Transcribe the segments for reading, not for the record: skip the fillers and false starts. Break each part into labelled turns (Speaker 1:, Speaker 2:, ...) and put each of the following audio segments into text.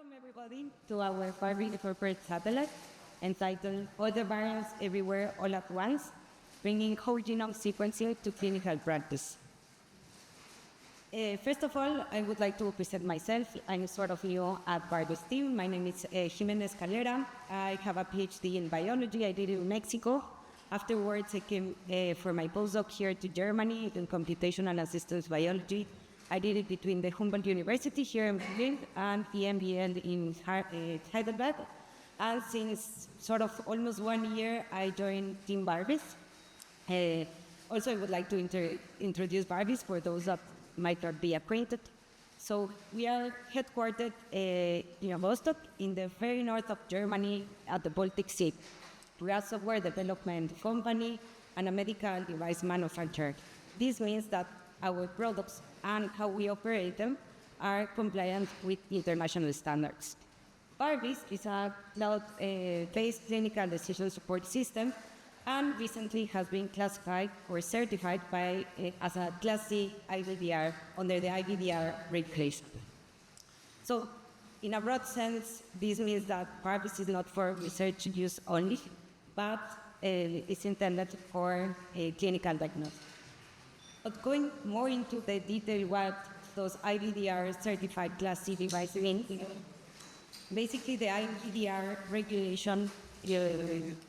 Speaker 1: Welcome everybody to our varvis corporate satellite entitled Other Variants Everywhere All at Once, bringing whole genome sequencing to clinical practice. First of all, I would like to present myself. I'm sort of new at varvis team. My name is Jimenez Calera. I have a PhD in biology. I did it in Mexico. Afterwards, I came for my postdoc here to Germany in computational assistance biology. I did it between the Humboldt University here in Berlin and the MBA in Heidelberg. And since sort of almost 1 year, I joined Team varvis. Also, I would like to introduce varvis for those that might not be acquainted. So we are headquartered in Rostock, in the very north of Germany at the Baltic Sea. We are a software development company and a medical device manufacturer. This means that our products and how we operate them are compliant with international standards. varvis is a cloud-based clinical decision support system and recently has been classified or certified as a Class C IVDR under the IVDR regulation. So, in a broad sense, this means that varvis is not for research use only, but is intended for clinical diagnosis. But going more into the detail what those IVDR certified Class C devices mean, basically the IVDR regulation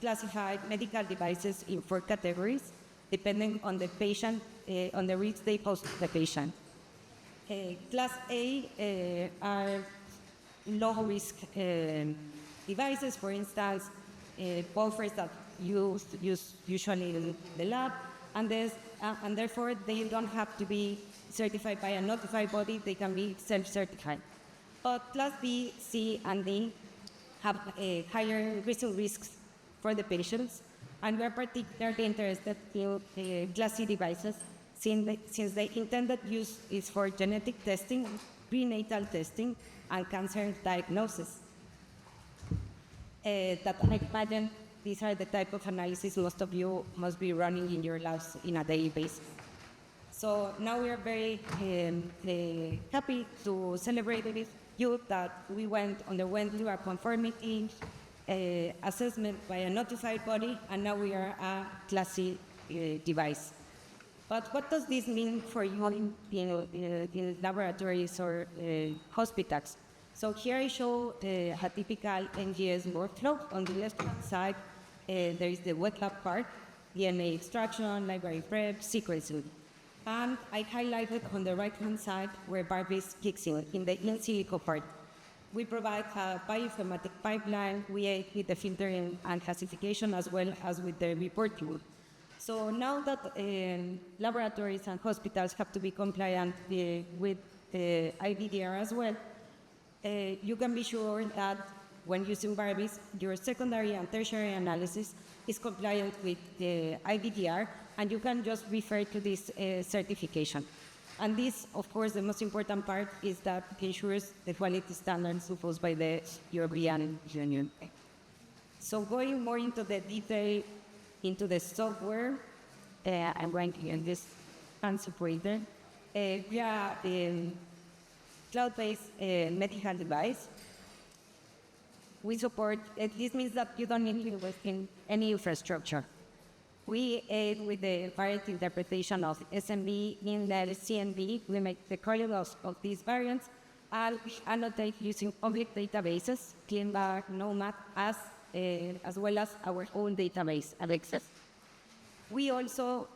Speaker 1: classified medical devices in 4 categories, depending on the patient, on the risk they pose to the patient. Class A are low-risk devices, for instance, buffers that use usually in the lab, and therefore they don't have to be certified by a notified body, they can be self-certified. But Class B, C, and D have higher risks for the patients, and we are particularly interested in Class C devices since the intended use is for genetic testing, prenatal testing, and cancer diagnosis. That I imagine these are the type of analysis most of you must be running in your labs in a daily basis. So now we are very happy to celebrate with you that we underwent through a conformity assessment by a notified body, and now we are a Class C device. But what does this mean for you in laboratories or hospitals? So here I show a typical NGS workflow. On the left-hand side, there is the wet lab part, DNA extraction, library prep, sequencing. And I highlighted on the right-hand side where varvis kicks in the in silico part. We provide a bioinformatic pipeline, we aid with the filtering and classification as well as with the reporting. So now that laboratories and hospitals have to be compliant with the IVDR as well, you can be sure that when using varvis, your secondary and tertiary analysis is compliant with the IVDR, and you can just refer to this certification. And this, of course, the most important part is that it ensures the quality standards imposed by the European Union. So going more into the detail, into the software, I'm going to use this hand separator. We are a cloud-based medical device. We support, this means that you don't need to invest in any infrastructure. We aid with the variant interpretation of SNV, INDEL, CNV. We make the calling of these variants, and we annotate using public databases, CleanBar, Nomad, as well as our own database, Alexis. We also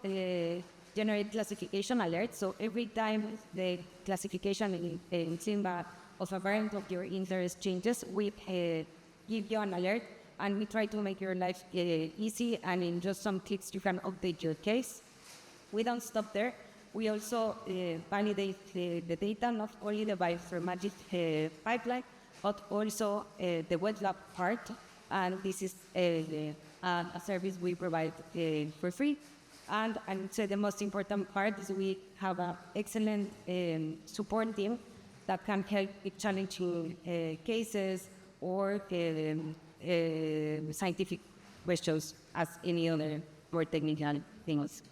Speaker 1: generate classification alerts, so every time the classification in CleanBar of a variant of your interest changes, we give you an alert, and we try to make your life easy, and in just some clicks you can update your case. We don't stop there. We also validate the data, not only the bioinformatic pipeline, but also the wet lab part, and this is a service we provide for free. And I would say the most important part is we have an excellent support team that can help with challenging cases or scientific questions as any other more technical things.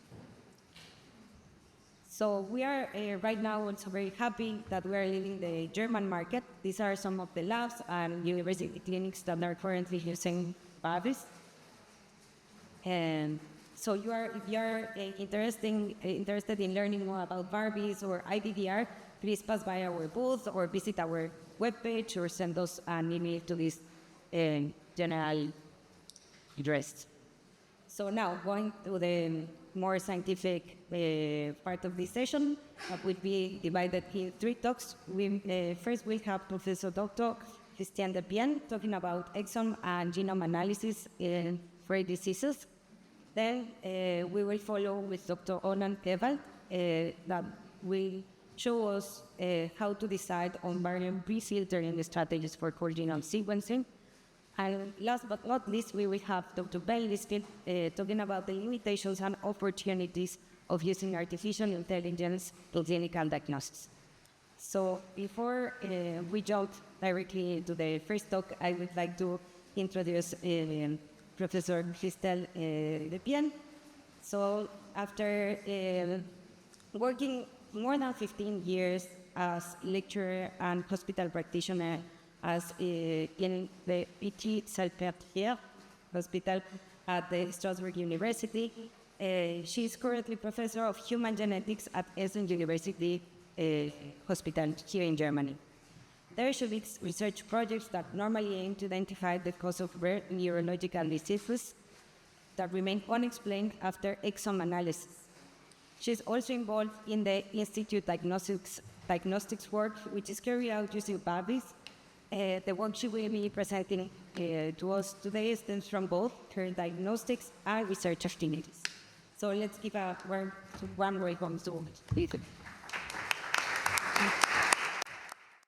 Speaker 1: So we are right now also very happy that we are leading the German market. These are some of the labs and university clinics that are currently using varvis. And so if you are interested in learning more about varvis or IVDR, please pass by our booth or visit our webpage or send us an email to this general address. So now, going to the more scientific part of this session, that will be divided in 3 talks. First, we have Professor Dr. Christian Depien talking about exome and genome analysis in rare diseases. Then we will follow with Dr. Onan Kevald that will show us how to decide on variant pre-filtering strategies for whole genome sequencing. And last but not least, we will have Dr. Ben Lisfield talking about the limitations and opportunities of using artificial intelligence in clinical diagnosis. So before we jump directly into the first talk, I would like to introduce Professor Christel Depien. So after working more than 15 years as lecturer and hospital practitioner in the Petit-Salpêtrière Hospital at the Strasbourg University. She is currently professor of human genetics at Essen University Hospital here in Germany. There she leads research projects that normally aim to identify the cause of rare neurological diseases that remain unexplained after exome analysis. She is also involved in the Institute diagnostics work, which is carried out using varvis. The work she will be presenting to us today stems from both her diagnostics and research activities. So let's give a warm welcome to Lisa.